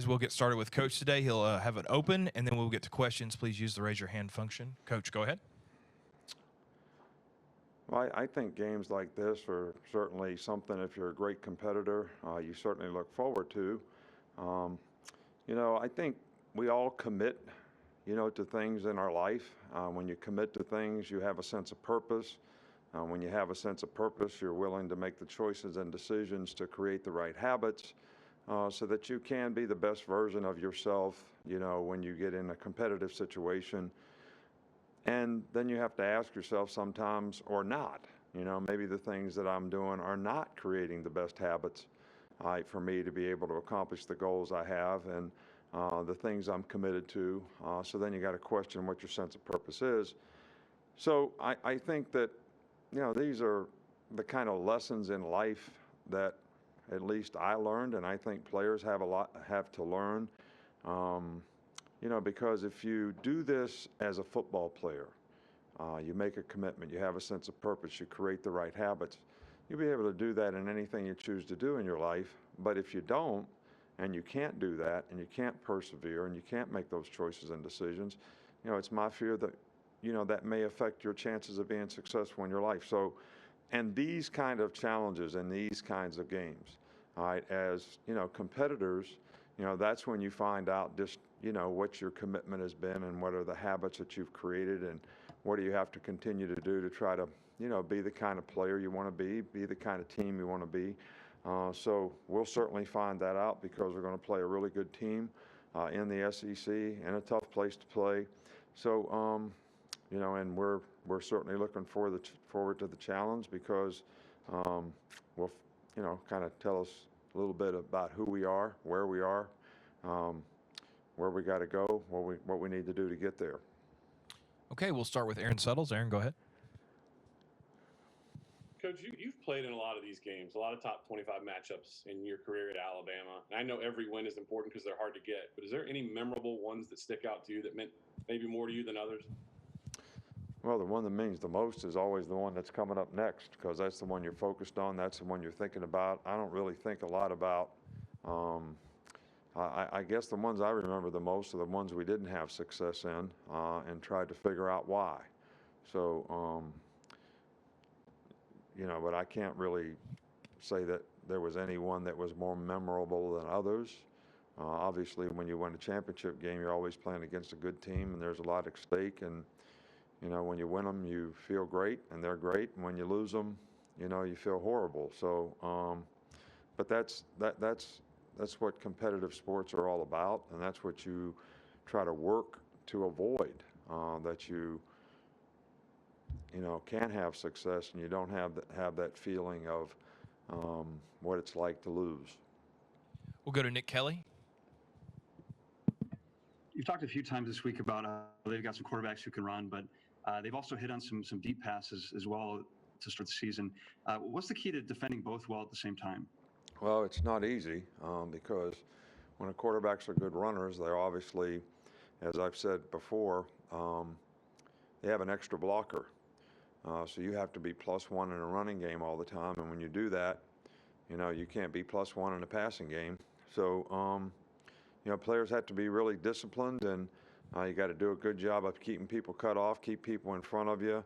We'll get started with Coach today. He'll have it open, and then we'll get to questions. Please use the raise your hand function. Coach, go ahead. Well, I think games like this are certainly something, if you're a great competitor, you certainly look forward to. I think we all commit, to things in our life. When you commit to things, you have a sense of purpose. When you have a sense of purpose, you're willing to make the choices and decisions to create the right habits so that you can be the best version of yourself, when you get in a competitive situation. And then you have to ask yourself sometimes, or not, maybe the things that I'm doing are not creating the best habits for me to be able to accomplish the goals I have and the things I'm committed to. So then you got to question what your sense of purpose is. So I think that, these are the kind of lessons in life that at least I learned, and I think players have to learn. Because if you do this as a football player, you make a commitment, you have a sense of purpose, you create the right habits, you'll be able to do that in anything you choose to do in your life. But if you don't, and you can't do that, and you can't persevere, and you can't make those choices and decisions, it's my fear that, that may affect your chances of being successful in your life. So, and these kind of challenges and these kinds of games, all right, as, competitors, that's when you find out just, what your commitment has been and what are the habits that you've created and what do you have to continue to do to try to, be the kind of player you want to be the kind of team you want to be. So we'll certainly find that out because we're going to play a really good team in the SEC and a tough place to play. So, and we're certainly looking forward to the challenge because will, kind of tell us a little bit about who we are, where we are, where we got to go, what we need to do to get there. Okay, we'll start with Aaron Suttles. Aaron, go ahead. Coach, you've played in a lot of these games, a lot of top 25 matchups in your career at Alabama. And I know every win is important because they're hard to get. But is there any memorable ones that stick out to you that meant maybe more to you than others? Well, the one that means the most is always the one that's coming up next because that's the one you're focused on. That's the one you're thinking about. I don't really think a lot about. I guess the ones I remember the most are the ones we didn't have success in and tried to figure out why. So, but I can't really say that there was any one that was more memorable than others. Obviously, when you win a championship game, you're always playing against a good team, and there's a lot at stake. And when you win them, you feel great, and they're great. And when you lose them, you feel horrible. So, but that's what competitive sports are all about, and that's what you try to work to avoid. That you can have success, and you don't have that feeling of what it's like to lose. We'll go to Nick Kelly. You've talked a few times this week about they've got some quarterbacks who can run, but they've also hit on some deep passes as well to start the season. What's the key to defending both well at the same time? Well, it's not easy because when the quarterbacks are good runners, they're obviously, as I've said before, they have an extra blocker. So you have to be +1 in a running game all the time. And when you do that, you can't be +1 in a passing game. So, players have to be really disciplined, and you got to do a good job of keeping people cut off, keep people in front of you,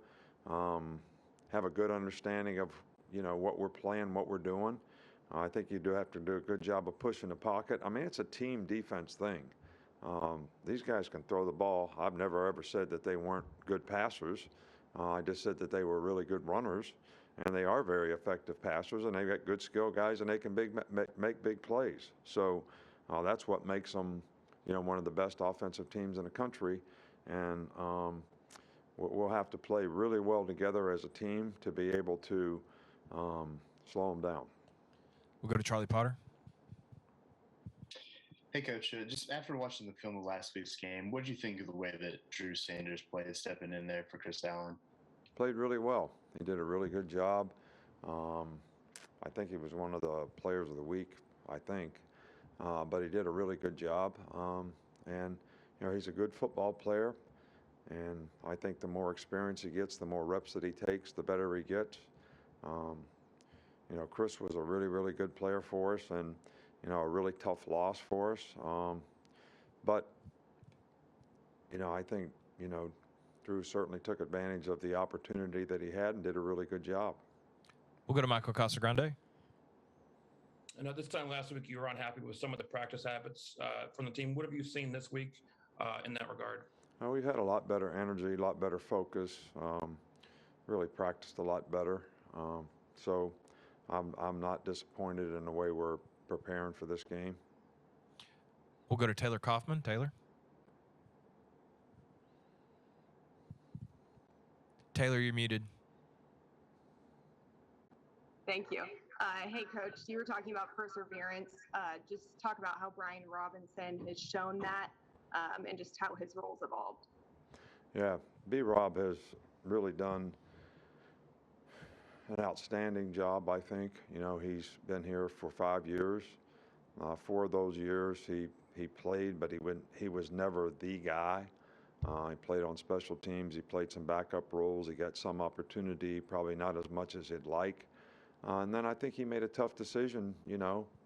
have a good understanding of, what we're playing, what we're doing. I think you do have to do a good job of pushing the pocket. I mean, it's a team defense thing. These guys can throw the ball. I've never ever said that they weren't good passers. I just said that they were really good runners, and they are very effective passers, and they've got good skill guys, and they can make big plays. So that's what makes them, one of the best offensive teams in the country. And we'll have to play really well together as a team to be able to slow them down. We'll go to Charlie Potter. Hey, Coach, just after watching the film of last week's game, what did you think of the way that Drew Sanders played, stepping in there for Chris Allen? Played really well. He did a really good job. I think he was one of the players of the week, I think. But he did a really good job. And, he's a good football player. And I think the more experience he gets, the more reps that he takes, the better he gets. Chris was a really, really good player for us. And, a really tough loss for us. But, I think, Drew certainly took advantage of the opportunity that he had and did a really good job. We'll go to Michael Casagrande. I know this time last week you were unhappy with some of the practice habits from the team. What have you seen this week in that regard? We've had a lot better energy, a lot better focus, really practiced a lot better. So I'm not disappointed in the way we're preparing for this game. We'll go to Taylor Kaufman. Taylor? Taylor, you're muted. Thank you. Hey, Coach, you were talking about perseverance. Just talk about how Brian Robinson has shown that and just how his role's evolved. Yeah, B-Rob has really done an outstanding job, I think. He's been here for 5 years. 4 of those years he played, but he was never the guy. He played on special teams. He played some backup roles. He got some opportunity, probably not as much as he'd like. And then I think he made a tough decision,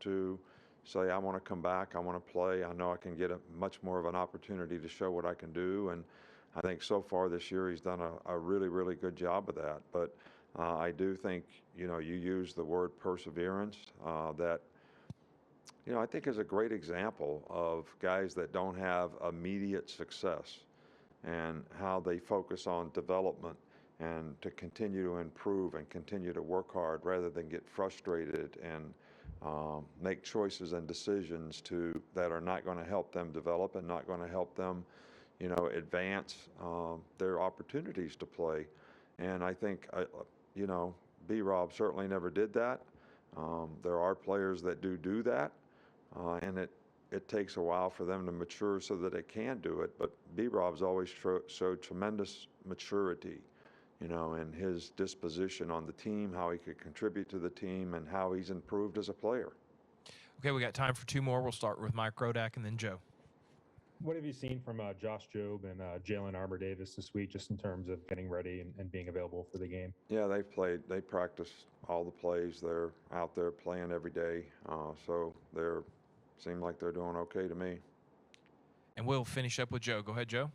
to say, I want to come back. I want to play. I know I can get much more of an opportunity to show what I can do. And I think so far this year he's done a really, really good job of that. But I do think, you use the word perseverance, that, I think is a great example of guys that don't have immediate success and how they focus on development and to continue to improve and continue to work hard rather than get frustrated and make choices and decisions that are not going to help them develop and not going to help them, advance their opportunities to play. And I think, B-Rob certainly never did that. There are players that do that, and it takes a while for them to mature so that they can do it. But B-Rob's always showed tremendous maturity, in his disposition on the team, how he could contribute to the team, and how he's improved as a player. Okay, we got time for 2 more. We'll start with Mike Rodak and then Joe. What have you seen from Josh Jobe and Jalen Armour Davis this week, just in terms of getting ready and being available for the game? Yeah, they practice all the plays. They're out there playing every day. So seem like they're doing okay to me. And we'll finish up with Joe. Go ahead, Joe.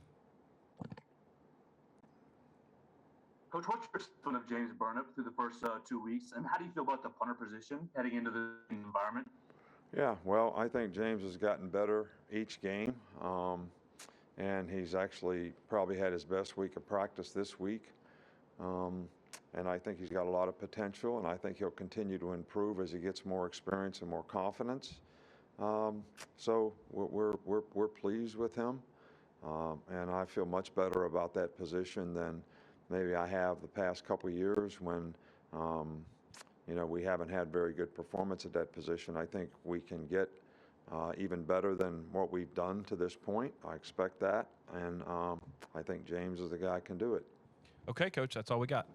Coach, what's your assessment of James Burnip through the first 2 weeks, and how do you feel about the punter position heading into the environment? Yeah, well, I think James has gotten better each game, and he's actually probably had his best week of practice this week. And I think he's got a lot of potential, and I think he'll continue to improve as he gets more experience and more confidence. So we're pleased with him, and I feel much better about that position than maybe I have the past couple of years when we haven't had very good performance at that position. I think we can get even better than what we've done to this point. I expect that, and I think James is the guy who can do it. Okay, Coach, that's all we got.